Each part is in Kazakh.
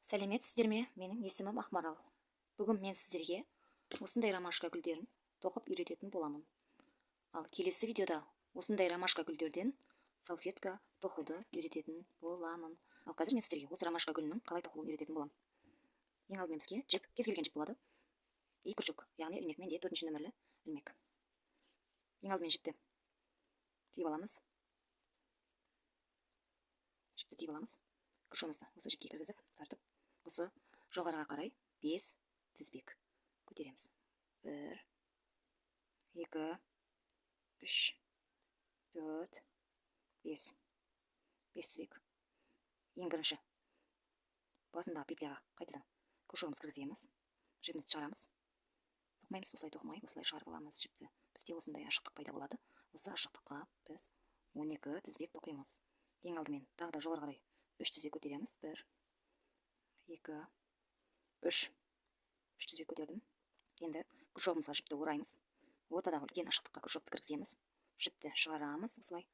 Сәлеметсіздер ме? Менің есімім Ақмарал. Бүгін мен сіздерге осындай ромашка гүлдерін тоқып үйрететін боламын. Ал келесі видеода осындай ромашка гүлдерден салфетка тоқуды үйрететін боламын. Ал қазір мен сіздерге осы ромашка гүлінің қалай тоқылуын үйрететін боламын. Ең алдымен бізге жіп, кез келген жіп болады. И күршік, яғни ілмек, менде 4-ші нөмірлі ілмек. Ең алдымен жіпті түйіп аламыз. Күршігімізді осы жіпке кіргізіп тартып, осы жоғарыға қарай 5 тізбек көтереміз. 1, 2, 3, 4, 5. 5 тізбек. Ең бірінші басындағы петляға қайтадан күршігімізді кіргіземіз. Жібімізді шығарамыз. Тоқымаймыз, осылай тоқымай, осылай шығарып аламыз жіпті. Бізде осындай ашықтық пайда болады. Осы ашықтыққа біз 12 тізбек тоқимыз. Ең алдымен тағы да жоғары қарай 3 тізбек көтереміз. 1, 2, 3. 3 тізбек көтердім. Енді күршігімізге жіпті ораймыз. Ортадағы үлкен ашықтыққа күршікті кіргіземіз. Жіпті шығарамыз. Осылай.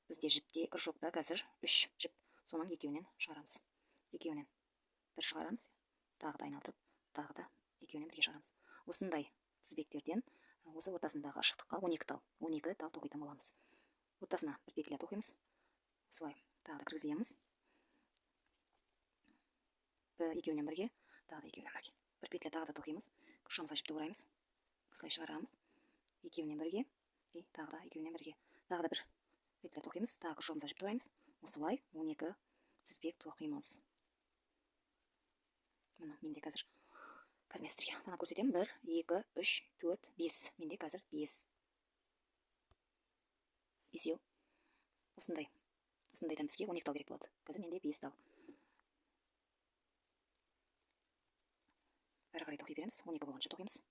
Бізде жіпте күршікті қазір 3 жіп. Соның екеуінен шығарамыз. Екеуінен бір шығарамыз. Тағы да айналдырып, тағы да екеуінен бірге шығарамыз. Осындай тізбектерден осы ортасындағы ашықтыққа 12 тал. 12 тал тоқитын боламыз. Ортасына бір петля тоқимыз. Осылай. Тағы да кіргіземіз. Екеуінен бірге, тағы да екеуінен бірге. Бір петля тағы да тоқимыз. Күршігімізге жіпті ораймыз. Осылай шығарамыз. Екеуінен бірге, тағы да екеуінен бірге. Тағы да бір петля тоқимыз. Тағы күршігімізге жіпті ораймыз. Осылай 12 тізбек тоқимыз. Менде қазір мен сіздерге санап көрсетемін. 1, 2, 3, 4, 5. Менде қазір 5. 5. Осындайдан бізге 12 тал керек болады. Қазір менде 5 тал. Әрі қарай тоқи береміз. 12 болғанша тоқимыз.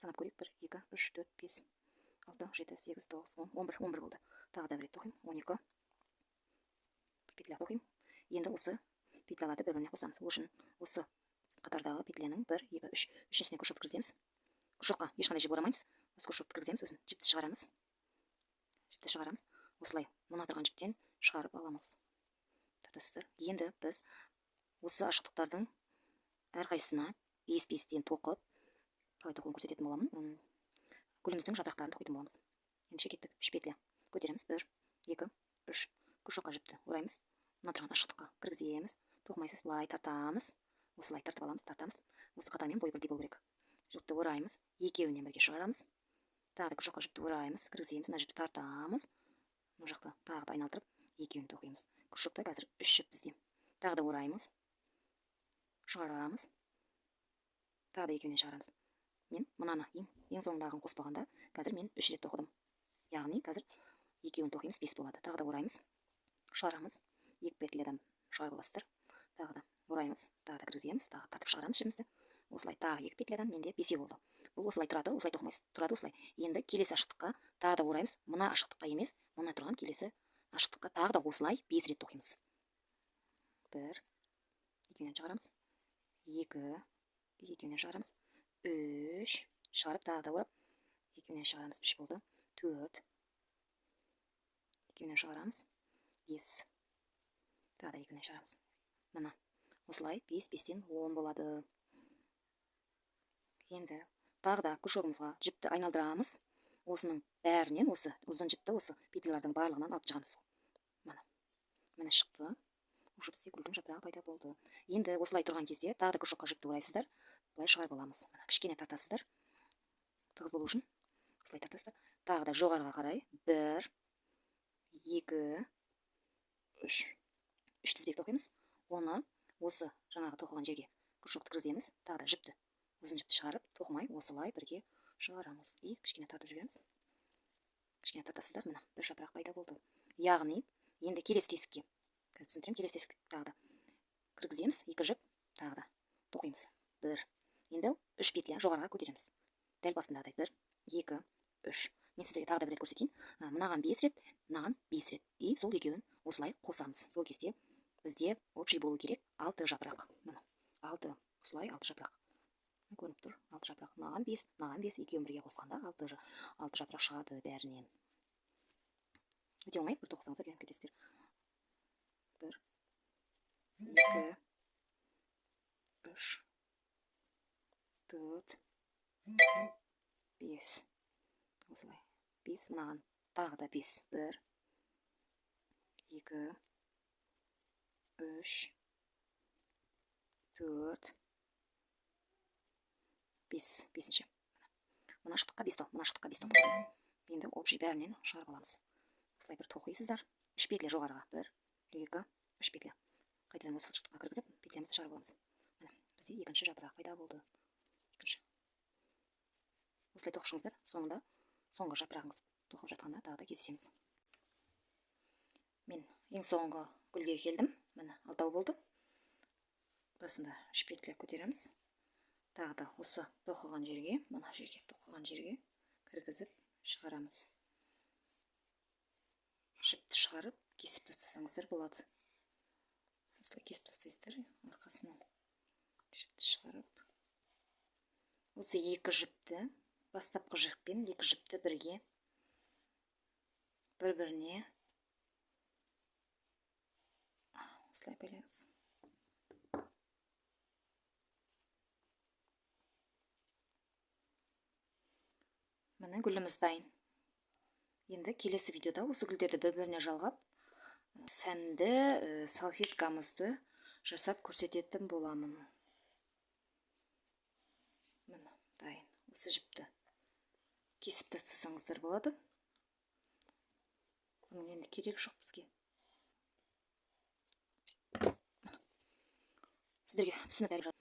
Санап көрейік. 1, 2, 3, 4, 5, 6, 7, 8, 9, 10, 11 болды. Тағы да бір рет тоқим. 12 петля тоқим. Енді осы петляларды бір-біріне қосамыз. Ол үшін осы қатардағы петляның 1, 2, 3, үшіншісіне күршікті кіргіземіз. Күршікқа ешқандай жіп орамаймыз. Осы күршікті кіргіземіз. Сосын жіпті шығарамыз. Осылай мына тұрған жіптен шығарып аламыз. Тартасыздар. Енді біз осы ашықтықтардың әрқайсысына 5-5-тен тоқып, қалай тоқуын көрсететін боламын. Гүліміздің жапырақтарын тоқитын боламыз. Ендеше кеттік. 3 петля көтереміз. 1, 2, 3. Күршікқа жіпті ораймыз. Мына тұрған ашықтыққа кіргіземіз. Тоқымайсыз, былай тартамыз. Осылай тартып аламыз, тартамыз. Осы қатармен бой бірдей болу керек. Жіпті ораймыз. Екеуінен бірге шығарамыз. Тағы да күршікқа жіпті ораймыз. Кіргіземіз. Мына жіпті тартамыз. Мына жақта тағы да айналдырып, екеуін тоқимыз. Күршікті қазір 3 жіп бізде. Тағы да ораймыз. Шығарамыз. Тағы да екеуінен шығарамыз. Мен мынаны ең соңындағын қоспағанда, қазір мен 3 рет тоқыдым. Яғни қазір екеуін тоқимыз, 5 болады. Тағы да ораймыз. Шығарамыз. 2 петлядан шығарып аласыздар. Тағы да ораймыз. Тағы да кіргіземіз. Тағы тартып шығарамыз жібімізді. Осылай тағы 2 петлядан менде 5 болды. Бұл осылай тұрады, осылай тоқымайсыз. Тұрады осылай. Енді келесі ашықтыққа тағы да ораймыз. Мына ашықтыққа емес, мына тұрған келесі ашықтыққа тағы да осылай 5 рет тоқимыз. 1, екеуінен шығарамыз. 2, екеуінен шығарамыз. 3, шығарып тағы да орап, екеуінен шығарамыз. 3 болды. 4, екеуінен шығарамыз. 5, тағы да екеуінен шығарамыз. Мына осылай 5-5-тен 10 болады. Енді тағы да күршігімізге жіпті айналдырамыз. Осының бәрінен, осы ұзын жіпті осы петлялардың барлығынан алып шығамыз. Міне шықты. Уже бізде гүлдің жапырағы пайда болды. Енді осылай тұрған кезде тағы да күршікқа жіпті орайсыздар. Былай шығарып аламыз. Кішкене тартасыздар. Тығыз болу үшін осылай тартасыздар. Тағы да жоғарыға қарай 1, 2, 3. 3 тізбек тоқимыз. Оны осы жаңағы тоқыған жерге күршікті кіргіземіз. Тағы да жіпті, ұзын жіпті шығарып, тоқымай осылай бірге шығарамыз. И кішкене тартып жібереміз. Кішкене тартасыздар. Мына бір жапырақ пайда болды. Яғни енді келесі тесікке, түсіндірем, келесі тесікке тағы да кіргіземіз. 2 жіп, тағы да тоқимыз. 1. Енді 3 петля жоғарыға көтереміз. Дәл басындағыдай 1, 2, 3. мен сіздерге тағы да бір рет көрсетейін. Мынаған 5 рет, мынаған 5 рет. И сол екеуін осылай қосамыз. Сол кезде бізде общий болу керек 6 жапырақ. Мына 6 осылай 6 жапырақ. Көрініп тұр, 6 жапырақ. Мынаған 5, мынаған 5, екеуін бірге қосқанда 6 жапырақ шығады бәрінен. Өте оңай, бір тоқысаңыздар үйреніп кетесіздер. 1, 2, 3, 4, 5. Осылай. 5, мынаған тағы да 5. 1, 2, 3, 4, 5. 5-ші. Мына шықтыққа 5 тал, мына шықтыққа 5 тал. Енді общий бәрінен шығарып аламыз. Осылай бір тоқисыздар. 3 петля жоғарыға. 1, 2, 3 петля. Қайтадан осы шықтыққа кіргізіп, петлямызды шығарып аламыз. Мына бізде екінші жапырақ пайда болды. Екінші. Осылай тоқышыңыздар. Соңында соңғы жапырағыңыз тоқып жатқанда тағы да кездесеміз. Мен ең соңғы гүлге келдім. Міне 6 болды. Басында 3 петля көтереміз. Тағы да осы тоқыған жерге, мына жерге тоқыған жерге кіргізіп шығарамыз. Жіпті шығарып, кесіп тастасаңыздар болады. Осылай кесіп тастайсыздар, арқасынан жіпті шығарып. Осы екі жіпті, бастапқы жіппен екі жіпті бірге бір-біріне осылай байлаңыз. Міне гүліміз дайын. Енді келесі видеода осы гүлдерді бір-біріне жалғап, сәнді салфеткамызды жасап көрсететін боламын. Міне дайын. Осы жіпті кесіп тастасаңыздар болады. Бұның енді керек жоқ бізге. Сіздерге түсінікті